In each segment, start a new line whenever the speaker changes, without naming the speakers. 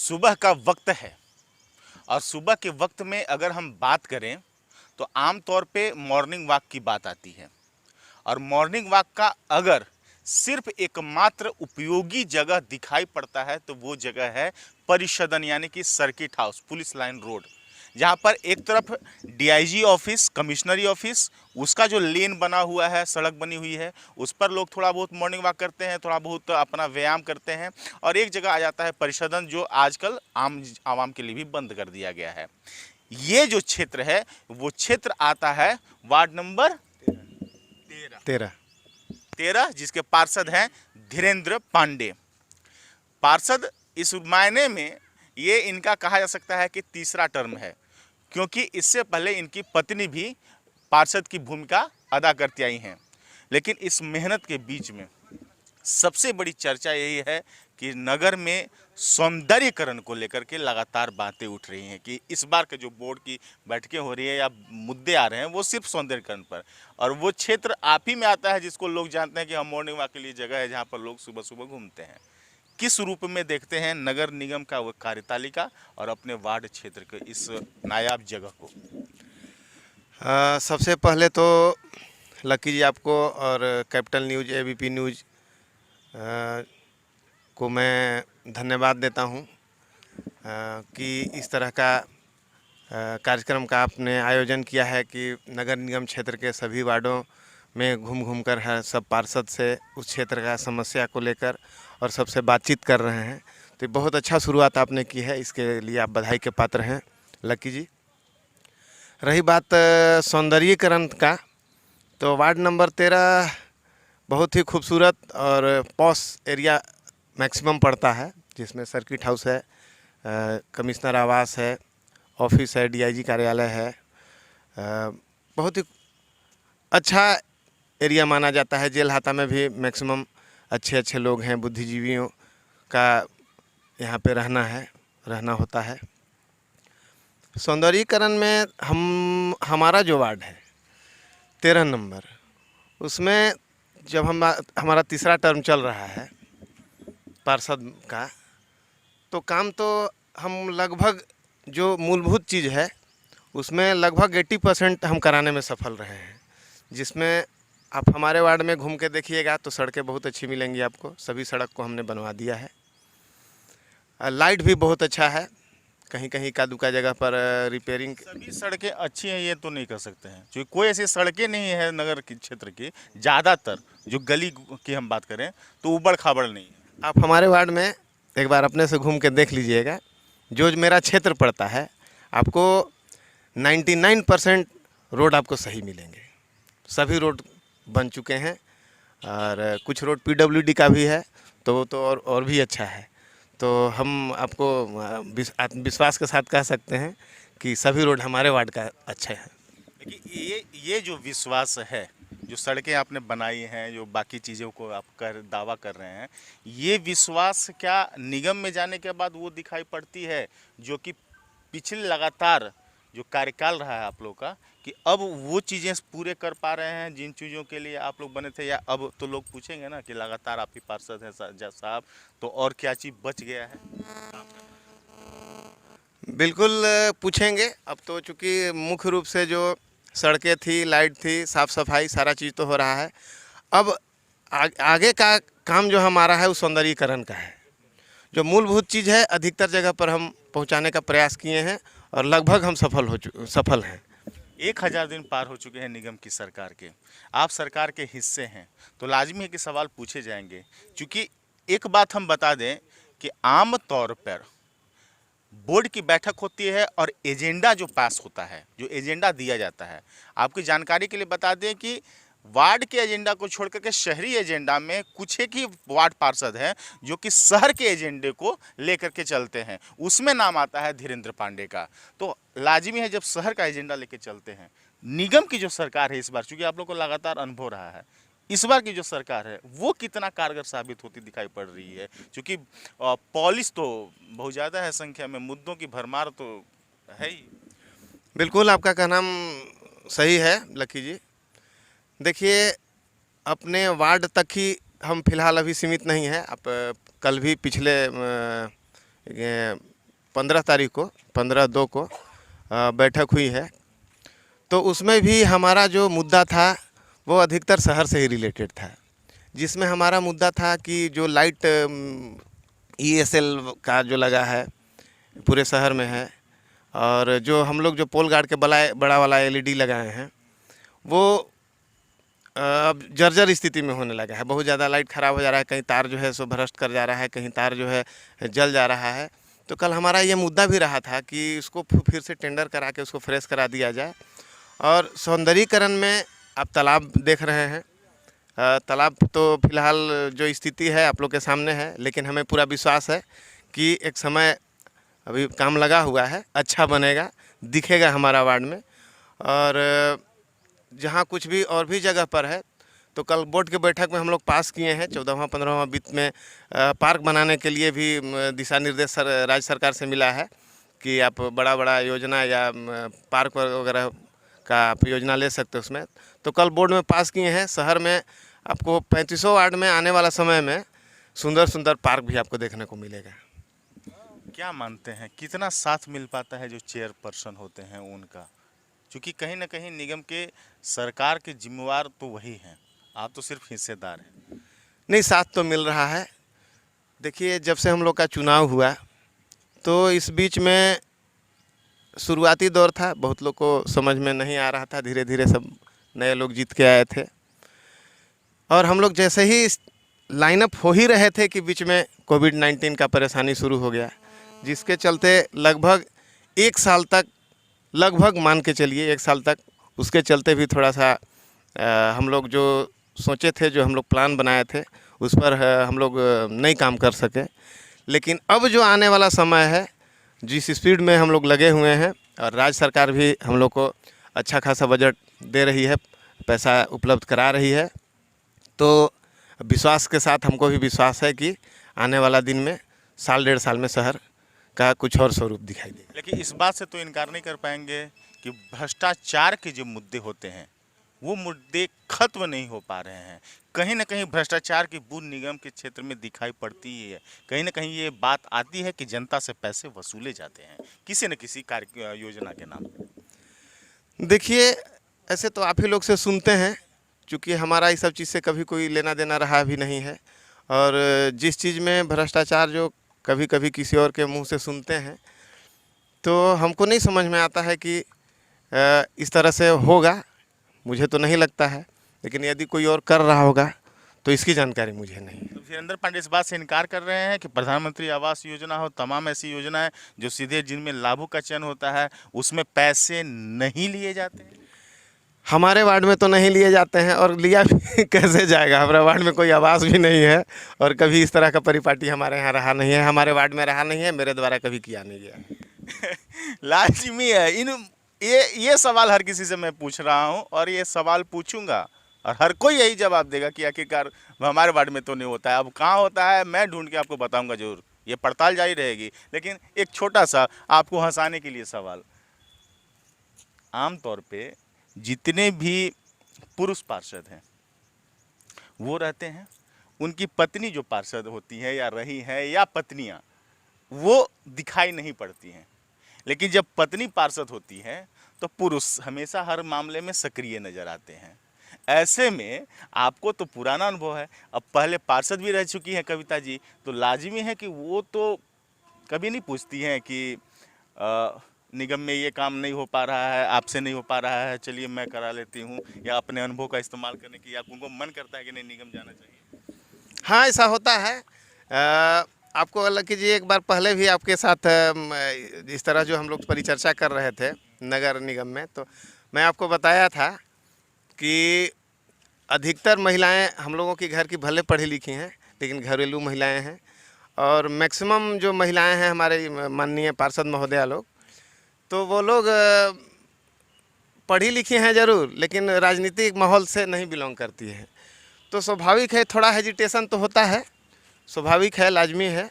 सुबह का वक्त है और सुबह के वक्त में अगर हम बात करें तो आम तौर पे मॉर्निंग वॉक की बात आती है। और मॉर्निंग वॉक का अगर सिर्फ एकमात्र उपयोगी जगह दिखाई पड़ता है तो वो जगह है परिषदन यानी कि circuit house, police line road, जहाँ पर एक तरफ डीआईजी ऑफिस, कमिश्नरी ऑफिस, उसका जो लेन बना हुआ है, सड़क बनी हुई है, उस पर लोग थोड़ा बहुत मॉर्निंग वॉक करते हैं, थोड़ा बहुत अपना व्यायाम करते हैं। और एक जगह आ जाता है परिषदन, जो आजकल आम आवाम के लिए भी बंद कर दिया गया है। ये जो क्षेत्र है वो क्षेत्र आता है वार्ड नंबर
13।
13, जिसके पार्षद हैं धीरेन्द्र पांडे। पार्षद इस मायने में ये इनका कहा जा सकता है कि तीसरा टर्म है, क्योंकि इससे पहले इनकी पत्नी भी पार्षद की भूमिका अदा करती आई हैं। लेकिन इस मेहनत के बीच में सबसे बड़ी चर्चा यही है कि नगर में सौंदर्यीकरण को लेकर के लगातार बातें उठ रही हैं कि इस बार के जो बोर्ड की बैठकें हो रही है या मुद्दे आ रहे हैं वो सिर्फ सौंदर्यीकरण पर, और वो क्षेत्र आप ही में आता है जिसको लोग जानते हैं कि हम मॉर्निंग वॉक के लिए जगह है जहाँ पर लोग सुबह सुबह घूमते हैं। किस रूप में देखते हैं नगर निगम का वो कार्यतालिका और अपने वार्ड क्षेत्र के इस नायाब जगह को?
सबसे पहले तो लकी जी आपको और कैपिटल न्यूज़, एबीपी न्यूज़ को मैं धन्यवाद देता हूं कि इस तरह का कार्यक्रम का आपने आयोजन किया है कि नगर निगम क्षेत्र के सभी वार्डों में घूम घूम कर है सब पार्षद से उस क्षेत्र का समस्या को लेकर और सबसे बातचीत कर रहे हैं। तो बहुत अच्छा शुरुआत आपने की है, इसके लिए आप बधाई के पात्र हैं लकी जी। रही बात सौंदर्यीकरण का, तो वार्ड नंबर 13 बहुत ही खूबसूरत और पॉश एरिया मैक्सिमम पड़ता है, जिसमें सर्किट हाउस है, कमिश्नर आवास है, ऑफिस है, डीआईजी कार्यालय है। बहुत ही अच्छा एरिया माना जाता है। जेल हाता में भी मैक्सिमम अच्छे अच्छे लोग हैं, बुद्धिजीवियों का यहाँ पे रहना होता है। सौंदर्यीकरण में हमारा जो वार्ड है 13 नंबर, उसमें जब हमारा तीसरा टर्म चल रहा है पार्षद का, तो काम तो हम लगभग जो मूलभूत चीज़ है उसमें लगभग 80% हम कराने में सफल रहे हैं। जिसमें आप हमारे वार्ड में घूम के देखिएगा तो सड़कें बहुत अच्छी मिलेंगी आपको, सभी सड़क को हमने बनवा दिया है। लाइट भी बहुत अच्छा है, कहीं कहीं का दुका जगह पर रिपेयरिंग।
सभी सड़कें अच्छी हैं ये तो नहीं कर सकते हैं, क्योंकि कोई ऐसी सड़कें नहीं है नगर की क्षेत्र की, ज़्यादातर जो गली की हम बात करें तो उबड़ खाबड़ नहीं है।
आप हमारे वार्ड में एक बार अपने से घूम के देख लीजिएगा, जो मेरा क्षेत्र पड़ता है आपको 99% रोड आपको सही मिलेंगे। सभी रोड बन चुके हैं और कुछ रोड पीडब्ल्यूडी का भी है, तो वो तो और भी अच्छा है। तो हम आपको आत्मविश्वास के साथ कह सकते हैं कि सभी रोड हमारे वार्ड का अच्छा है।
देखिए ये जो विश्वास है, जो सड़कें आपने बनाई हैं, जो बाकी चीज़ों को आप दावा कर रहे हैं, ये विश्वास क्या निगम में जाने के बाद वो दिखाई पड़ती है जो कि पिछले लगातार जो कार्यकाल रहा है आप लोग का, कि अब वो चीज़ें पूरे कर पा रहे हैं जिन चीज़ों के लिए आप लोग बने थे? या अब तो लोग पूछेंगे ना कि लगातार आप ही पार्षद हैं साहब, तो और क्या चीज़ बच गया है?
बिल्कुल पूछेंगे। अब तो चूँकि मुख्य रूप से जो सड़कें थी, लाइट थी, साफ़ सफाई, सारा चीज़ तो हो रहा है। अब आगे का काम जो हमारा है वो सौंदर्यीकरण का है। जो मूलभूत चीज़ है अधिकतर जगह पर हम पहुंचाने का प्रयास किए हैं और लगभग हम सफल हैं।
1000 दिन पार हो चुके हैं निगम की सरकार के, आप सरकार के हिस्से हैं, तो लाजमी है कि सवाल पूछे जाएंगे। क्योंकि एक बात हम बता दें कि आम तौर पर बोर्ड की बैठक होती है और एजेंडा जो पास होता है, जो एजेंडा दिया जाता है, आपकी जानकारी के लिए बता दें कि वार्ड के एजेंडा को छोड़कर के शहरी एजेंडा में कुछ एक ही वार्ड पार्षद हैं जो कि शहर के एजेंडे को लेकर के चलते हैं, उसमें नाम आता है धीरेन्द्र पांडे का। तो लाजिमी है जब शहर का एजेंडा लेकर चलते हैं, निगम की जो सरकार है इस बार, चूंकि आप लोग को लगातार अनुभव रहा है, इस बार की जो सरकार है वो कितना कारगर साबित होती दिखाई पड़ रही है? क्योंकि पॉलिस तो बहुत ज़्यादा है संख्या में, मुद्दों की भरमार तो है ही।
बिल्कुल आपका कहना सही है लकी जी। देखिए, अपने वार्ड तक ही हम फिलहाल अभी सीमित नहीं हैं। आप कल भी पिछले 15 तारीख को 15/2 को बैठक हुई है, तो उसमें भी हमारा जो मुद्दा था वो अधिकतर शहर से ही रिलेटेड था, जिसमें हमारा मुद्दा था कि जो लाइट ESL का जो लगा है पूरे शहर में है, और जो हम लोग जो पोल गार्ड के बड़ा वाला LED लगाए हैं वो अब जर्जर स्थिति में होने लगा है। बहुत ज़्यादा लाइट ख़राब हो जा रहा है, कहीं तार जो है सो भ्रष्ट कर जा रहा है, कहीं तार जो है जल जा रहा है। तो कल हमारा ये मुद्दा भी रहा था कि इसको फिर से टेंडर करा के उसको फ्रेश करा दिया जाए। और सौंदर्यीकरण में आप तालाब देख रहे हैं, तालाब तो फिलहाल जो स्थिति है आप लोग के सामने है, लेकिन हमें पूरा विश्वास है कि एक समय अभी काम लगा हुआ है, अच्छा बनेगा, दिखेगा हमारा वार्ड में। और जहाँ कुछ भी और भी जगह पर है तो कल बोर्ड के बैठक में हम लोग पास किए हैं 14वां 15वां वित्त में पार्क बनाने के लिए भी दिशा निर्देश राज्य सरकार से मिला है कि आप बड़ा बड़ा योजना या पार्क वगैरह का आप योजना ले सकते हो उसमें। तो कल बोर्ड में पास किए हैं। शहर में आपको 3500 वार्ड में आने वाला समय में सुंदर सुंदर पार्क भी आपको देखने को मिलेगा।
क्या मानते हैं कितना साथ मिल पाता है जो चेयरपर्सन होते हैं उनका, क्योंकि कहीं ना कहीं निगम के सरकार के जिम्मेवार तो वही हैं, आप तो सिर्फ हिस्सेदार हैं।
नहीं, साथ तो मिल रहा है। देखिए, जब से हम लोग का चुनाव हुआ तो इस बीच में शुरुआती दौर था, बहुत लोग को समझ में नहीं आ रहा था, धीरे धीरे सब नए लोग जीत के आए थे। और हम लोग जैसे ही लाइनअप हो ही रहे थे कि बीच में कोविड-19 का परेशानी शुरू हो गया, जिसके चलते लगभग 1 साल तक, लगभग मान के चलिए 1 साल तक, उसके चलते भी थोड़ा सा हम लोग जो सोचे थे, जो हम लोग प्लान बनाए थे, उस पर हम लोग नहीं काम कर सके। लेकिन अब जो आने वाला समय है, जिस स्पीड में हम लोग लगे हुए हैं, और राज्य सरकार भी हम लोग को अच्छा खासा बजट दे रही है, पैसा उपलब्ध करा रही है, तो विश्वास के साथ हमको भी विश्वास है कि आने वाला दिन में साल 1.5 साल में शहर का कुछ और स्वरूप दिखाई देगा।
लेकिन इस बात से तो इनकार नहीं कर पाएंगे कि भ्रष्टाचार के जो मुद्दे होते हैं वो मुद्दे खत्म नहीं हो पा रहे हैं। कहीं ना कहीं भ्रष्टाचार की बूंद निगम के क्षेत्र में दिखाई पड़ती ही है। कहीं ना कहीं ये बात आती है कि जनता से पैसे वसूले जाते हैं किसी न किसी कार्य योजना के नाम पे।
देखिए, ऐसे तो आप ही लोग से सुनते हैं, क्योंकि हमारा इस सब चीज़ से कभी कोई लेना देना रहा भी नहीं है। और जिस चीज़ में भ्रष्टाचार जो कभी कभी किसी और के मुंह से सुनते हैं, तो हमको नहीं समझ में आता है कि इस तरह से होगा, मुझे तो नहीं लगता है। लेकिन यदि कोई और कर रहा होगा तो इसकी जानकारी मुझे नहीं है।
तो वीरेंद्र पांडे इस बात से इनकार कर रहे हैं कि प्रधानमंत्री आवास योजना हो, तमाम ऐसी योजनाएं जो सीधे जिनमें लाभों का चयन होता है उसमें पैसे नहीं लिए जाते हैं।
हमारे वार्ड में तो नहीं लिए जाते हैं, और लिया भी कैसे जाएगा। हमारे वार्ड में कोई आवास भी नहीं है, और कभी इस तरह का परिपाटी हमारे यहाँ रहा नहीं है, हमारे वार्ड में रहा नहीं है, मेरे द्वारा कभी किया नहीं गया।
लाजमी है। ये सवाल हर किसी से मैं पूछ रहा हूँ और ये सवाल पूछूंगा, और हर कोई यही जवाब देगा कि आखिरकार हमारे वार्ड में तो नहीं होता है। अब कहाँ होता है मैं ढूंढ के आपको बताऊंगा जरूर, ये पड़ताल जारी रहेगी। लेकिन एक छोटा सा आपको हंसाने के लिए सवाल, आमतौर पे जितने भी पुरुष पार्षद हैं वो रहते हैं, उनकी पत्नी जो पार्षद होती है या रही है या पत्नियां, वो दिखाई नहीं पड़ती हैं। लेकिन जब पत्नी पार्षद होती है तो पुरुष हमेशा हर मामले में सक्रिय नजर आते हैं। ऐसे में आपको तो पुराना अनुभव है, अब पहले पार्षद भी रह चुकी हैं कविता जी, तो लाजिमी है कि वो तो कभी नहीं पूछती हैं कि निगम में ये काम नहीं हो पा रहा है, आपसे नहीं हो पा रहा है, चलिए मैं करा लेती हूँ, या अपने अनुभव का इस्तेमाल करने की, या उनको मन करता है कि नहीं निगम जाना चाहिए।
हाँ, ऐसा होता है। आपको अलग कीजिए, एक बार पहले भी आपके साथ इस तरह जो हम लोग परिचर्चा कर रहे थे नगर निगम में, तो मैं आपको बताया था कि अधिकतर महिलाएं हम लोगों के घर की भले पढ़ी लिखी हैं, लेकिन घरेलू महिलाएं हैं। और मैक्सिमम जो महिलाएं हैं हमारे माननीय पार्षद महोदया लोग, तो वो लोग पढ़ी लिखी हैं ज़रूर, लेकिन राजनीतिक माहौल से नहीं बिलोंग करती हैं। तो स्वाभाविक है, थोड़ा हेजिटेशन तो होता है, स्वाभाविक है, लाजमी है।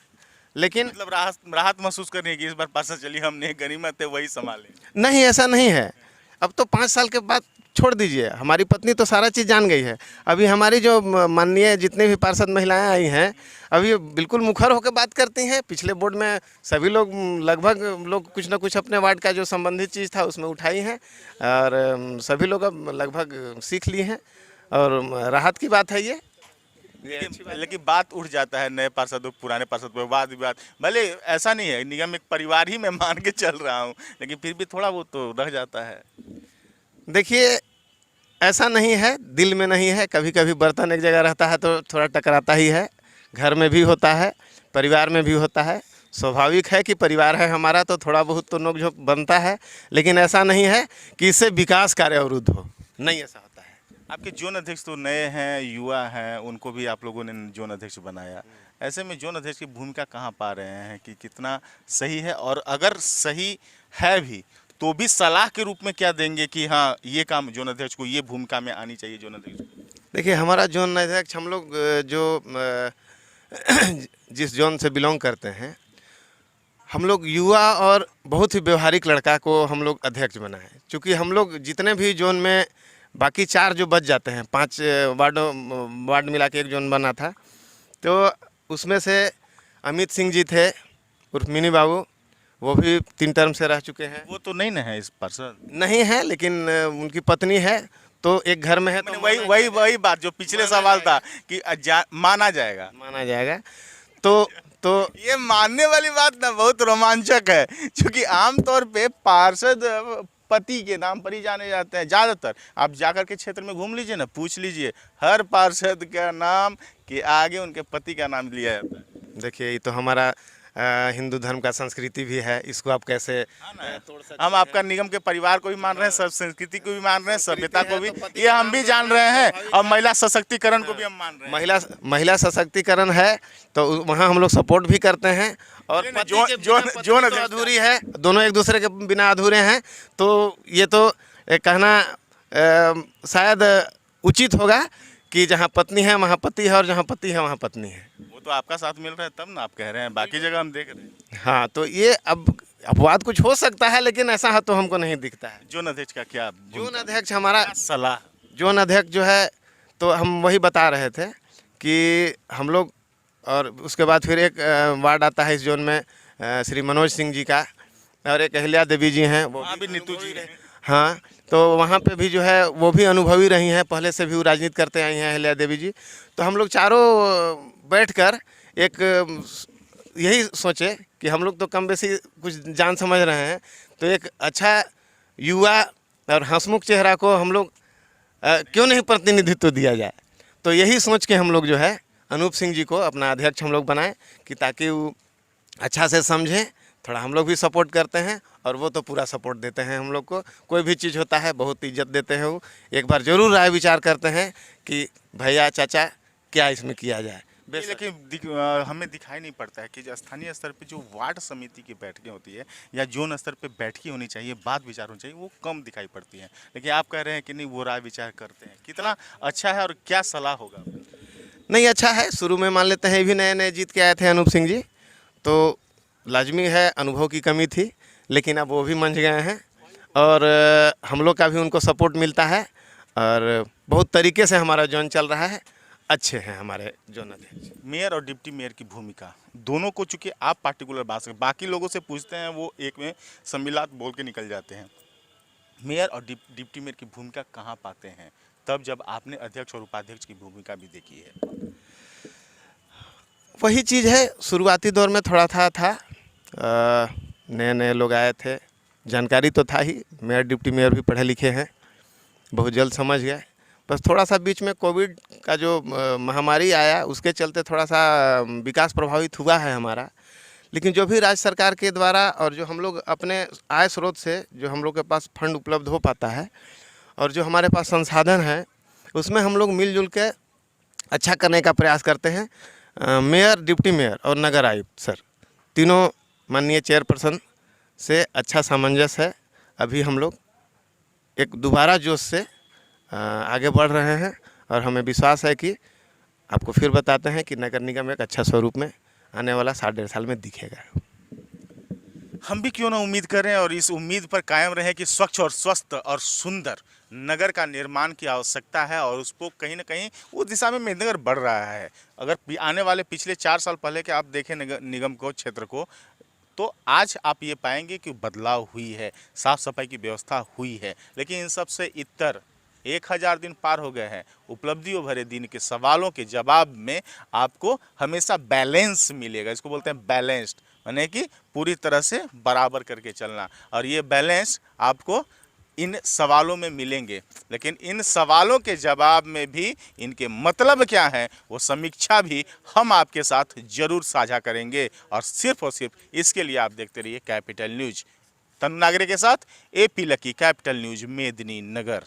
लेकिन
मतलब राहत महसूस करने की इस बार पार्षद चलिए हमने गनीमत है वही संभाले।
नहीं, ऐसा नहीं है। अब तो 5 साल के बाद छोड़ दीजिए, हमारी पत्नी तो सारा चीज़ जान गई है। अभी हमारी जो माननीय जितनी भी पार्षद महिलाएं आई हैं, अभी बिल्कुल मुखर होकर बात करती हैं। पिछले बोर्ड में सभी लोग लगभग लोग कुछ ना कुछ अपने वार्ड का जो संबंधित चीज़ था उसमें उठाई हैं, और सभी लोग अब लगभग सीख लिए हैं, और राहत की बात है ये
लेकिन बात उठ जाता है नए पार्षद और पुराने पार्षद पर वाद विवाद। भले ऐसा नहीं है, निगम एक परिवार ही मैं मान के चल रहा हूँ, लेकिन फिर भी थोड़ा वो तो रह जाता है।
देखिए, ऐसा नहीं है, दिल में नहीं है। कभी कभी बर्तन एक जगह रहता है तो थोड़ा टकराता ही है, घर में भी होता है, परिवार में भी होता है। स्वाभाविक है कि परिवार है हमारा तो थोड़ा बहुत तो नोकझोंक बनता है, लेकिन ऐसा नहीं है कि इससे विकास कार्य अवरुद्ध हो, नहीं ऐसा होता है।
आपके जोन अध्यक्ष तो नए हैं, युवा हैं, उनको भी आप लोगों ने जोन अध्यक्ष बनाया। ऐसे में जोन अध्यक्ष की भूमिका कहाँ पा रहे हैं कि कितना सही है, और अगर सही है भी तो भी सलाह के रूप में क्या देंगे कि हाँ ये काम जोन अध्यक्ष को, ये भूमिका में आनी चाहिए जोन अध्यक्ष को?
देखिए, हमारा जोन अध्यक्ष, हम लोग जो जिस जोन से बिलोंग करते हैं, हम लोग युवा और बहुत ही व्यवहारिक लड़का को हम लोग अध्यक्ष बनाए। चूँकि हम लोग जितने भी जोन में बाकी 4 जो बच जाते हैं, 5 वार्ड मिला के एक जोन बना था, तो उसमें से अमित सिंह जी थे उर्फ मिनी बाबू, वो भी 3 टर्म से रह चुके हैं।
वो तो नहीं ना है इस पार्षद?
नहीं है, लेकिन उनकी पत्नी है, तो एक घर में है तो
वही बात जो पिछले सवाल था कि माना जाएगा। तो ये मानने वाली बात ना बहुत रोमांचक है, क्योंकि आमतौर पे पार्षद पति के नाम पर ही जाने जाते हैं ज़्यादातर। आप जाकर के क्षेत्र में घूम लीजिए ना, पूछ लीजिए, हर पार्षद का नाम के आगे उनके पति का नाम लिया जाता है।
देखिए, ये तो हमारा हिंदू धर्म का संस्कृति भी है, इसको आप कैसे
तोड़ सकते हैं? हम आपका निगम के परिवार को भी मान रहे हैं, सब संस्कृति को भी मान रहे हैं, सभ्यता को भी, ये हम भी जान रहे हैं, और महिला सशक्तिकरण को भी हम मान रहे हैं।
महिला सशक्तिकरण है तो वहाँ हम लोग सपोर्ट भी करते हैं, और
जोन
अधूरी है, दोनों एक दूसरे के बिना अधूरे हैं। तो ये तो कहना शायद उचित होगा कि जहाँ पत्नी है वहाँ पति है, और जहाँ पति है वहाँ पत्नी है।
वो तो आपका साथ मिल रहा है तब ना आप कह रहे हैं, बाकी जगह हम देख रहे हैं।
हाँ, तो ये अब अपवाद कुछ हो सकता है, लेकिन ऐसा तो हमको नहीं दिखता है।
जोन अध्यक्ष का क्या
जोन अध्यक्ष हमारा
सलाह?
जोन अध्यक्ष जो है, तो हम वही बता रहे थे कि हम लोग, और उसके बाद फिर एक वार्ड आता है इस जोन में श्री मनोज सिंह जी का, और एक अहिल्या देवी जी हैं, वो
भी नीतू जी हैं।
हाँ, तो वहाँ पे भी जो है वो भी अनुभवी रही हैं, पहले से भी वो राजनीति करते आई हैं अहिल्या देवी जी। तो हम लोग चारों बैठकर एक यही सोचे कि हम लोग तो कम बेसी कुछ जान समझ रहे हैं, तो एक अच्छा युवा और हंसमुख चेहरा को हम लोग क्यों नहीं प्रतिनिधित्व दिया जाए। तो यही सोच के हम लोग जो है अनूप सिंह जी को अपना अध्यक्ष हम लोग बनाए, कि ताकि वो अच्छा से समझें, थोड़ा हम लोग भी सपोर्ट करते हैं, और वो तो पूरा सपोर्ट देते हैं हम लोग को। कोई भी चीज़ होता है बहुत इज्जत देते हैं, वो एक बार ज़रूर राय विचार करते हैं कि भैया चाचा क्या इसमें किया जाए।
लेकिन हमें दिखाई नहीं पड़ता है कि जो स्थानीय स्तर पे जो वार्ड समिति की बैठकें होती है या जोन स्तर पे बैठकें होनी चाहिए, बात विचार होनी चाहिए, वो कम दिखाई पड़ती हैं। लेकिन आप कह रहे हैं कि नहीं, वो राय विचार करते हैं। कितना अच्छा है और क्या सलाह होगा?
नहीं, अच्छा है। शुरू में मान लेते हैं भी नए नए जीत के आए थे अनूप सिंह जी, तो लाजमी है अनुभव की कमी थी, लेकिन अब वो भी मंझ गए हैं, और हम लोग का भी उनको सपोर्ट मिलता है, और बहुत तरीके से हमारा जोन चल रहा है। अच्छे हैं हमारे जोन अध्यक्ष।
मेयर और डिप्टी मेयर की भूमिका दोनों को, चूंकि आप पार्टिकुलर बात से बाकी लोगों से पूछते हैं, वो एक में सम्मिलात बोल के निकल जाते हैं। मेयर और डिप्टी मेयर की भूमिका कहाँ पाते हैं, तब जब आपने अध्यक्ष और उपाध्यक्ष की भूमिका भी देखी है?
वही चीज़ है, शुरुआती दौर में थोड़ा था नए नए लोग आए थे, जानकारी तो था ही, मेयर डिप्टी मेयर भी पढ़े लिखे हैं, बहुत जल्द समझ गए। बस थोड़ा सा बीच में कोविड का जो महामारी आया, उसके चलते थोड़ा सा विकास प्रभावित हुआ है हमारा। लेकिन जो भी राज्य सरकार के द्वारा और जो हम लोग अपने आय स्रोत से जो हम लोग के पास फंड उपलब्ध हो पाता है, और जो हमारे पास संसाधन है, उसमें हम लोग मिलजुल के अच्छा करने का प्रयास करते हैं। मेयर, डिप्टी मेयर और नगर आयुक्त सर, तीनों माननीय चेयरपर्सन से अच्छा सामंजस्य है। अभी हम लोग एक दोबारा जोश से आगे बढ़ रहे हैं, और हमें विश्वास है कि आपको फिर बताते हैं कि नगर निगम एक अच्छा स्वरूप में आने वाला 1.5 साल में दिखेगा।
हम भी क्यों ना उम्मीद करें और इस उम्मीद पर कायम रहें कि स्वच्छ और स्वस्थ और सुंदर नगर का निर्माण की आवश्यकता है और उसको कहीं ना कहीं उस दिशा में मेदिनीनगर बढ़ रहा है। अगर आने वाले पिछले 4 साल पहले के आप देखें निगम को, क्षेत्र को, तो आज आप ये पाएंगे कि बदलाव हुई है, साफ सफाई की व्यवस्था हुई है। लेकिन इन सब से इतर 1000 दिन पार हो गए हैं। उपलब्धियों भरे दिन के सवालों के जवाब में आपको हमेशा बैलेंस मिलेगा। इसको बोलते हैं बैलेंस्ड, माने कि पूरी तरह से बराबर करके चलना। और ये बैलेंस आपको इन सवालों में मिलेंगे, लेकिन इन सवालों के जवाब में भी इनके मतलब क्या है वो समीक्षा भी हम आपके साथ जरूर साझा करेंगे। और सिर्फ इसके लिए आप देखते रहिए कैपिटल न्यूज। तनु नागरे के साथ AP lucky, capital news, Medininagar.